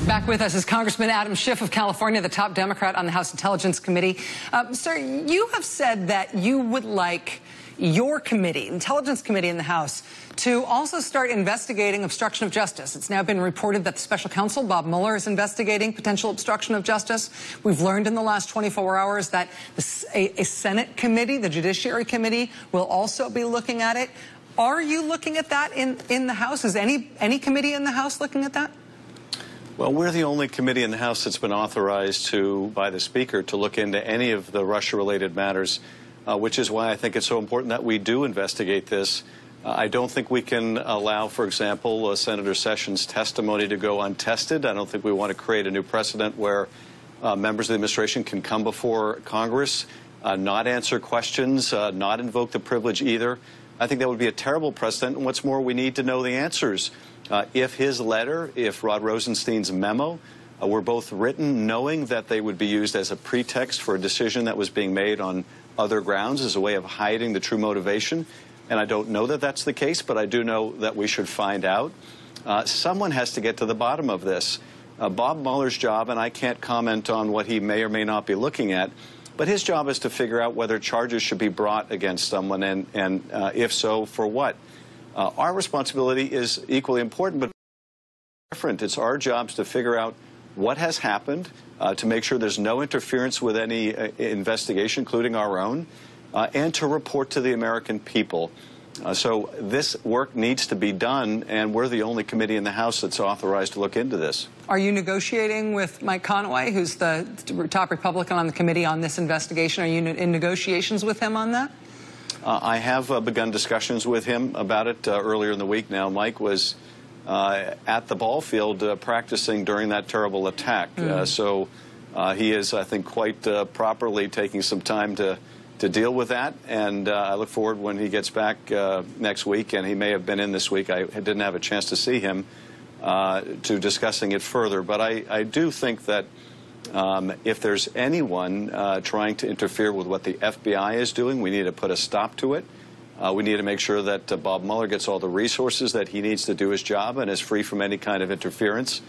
Back with us is Congressman Adam Schiff of California, the top Democrat on the House Intelligence Committee. Sir, you have said that you would like your committee, Intelligence Committee in the House, to also start investigating obstruction of justice. It's now been reported that the special counsel, Bob Mueller, is investigating potential obstruction of justice. We've learned in the last 24 hours that a Senate committee, the Judiciary Committee, will also be looking at it. Are you looking at that in the House? Is any committee in the House looking at that? Well, we're the only committee in the House that's been authorized by the Speaker to look into any of the Russia-related matters, which is why I think it's so important that we do investigate this. I don't think we can allow, for example, Senator Sessions' testimony to go untested. I don't think we want to create a new precedent where members of the administration can come before Congress, not answer questions, not invoke the privilege either. I think that would be a terrible precedent, and what's more, we need to know the answers. If his letter, if Rod Rosenstein's memo were both written knowing that they would be used as a pretext for a decision that was being made on other grounds as a way of hiding the true motivation, and I don't know that that's the case, but I do know that we should find out. Someone has to get to the bottom of this. Bob Mueller's job, and I can't comment on what he may or may not be looking at, but his job is to figure out whether charges should be brought against someone, and if so, for what. Our responsibility is equally important, but different. It's our jobs to figure out what has happened, to make sure there's no interference with any investigation, including our own, and to report to the American people. So this work needs to be done, and we're the only committee in the House that's authorized to look into this. Are you negotiating with Mike Conaway, who's the top Republican on the committee on this investigation? Are you in negotiations with him on that? I have begun discussions with him about it earlier in the week. Now, Mike was at the ball field practicing during that terrible attack. So he is, I think, quite properly taking some time to deal with that. And I look forward when he gets back next week, and he may have been in this week. I didn't have a chance to see him, to discussing it further. But I do think that if there's anyone trying to interfere with what the FBI is doing, we need to put a stop to it. We need to make sure that Bob Mueller gets all the resources that he needs to do his job and is free from any kind of interference.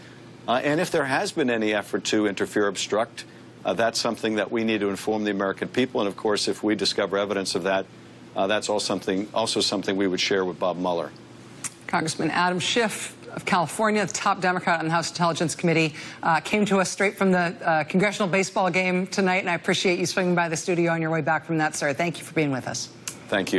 And if there has been any effort to interfere, obstruct, that's something that we need to inform the American people. And, of course, if we discover evidence of that, that's also something we would share with Bob Mueller. Congressman Adam Schiff of California, the top Democrat on the House Intelligence Committee, came to us straight from the congressional baseball game tonight, and I appreciate you swinging by the studio on your way back from that, sir. Thank you for being with us. Thank you.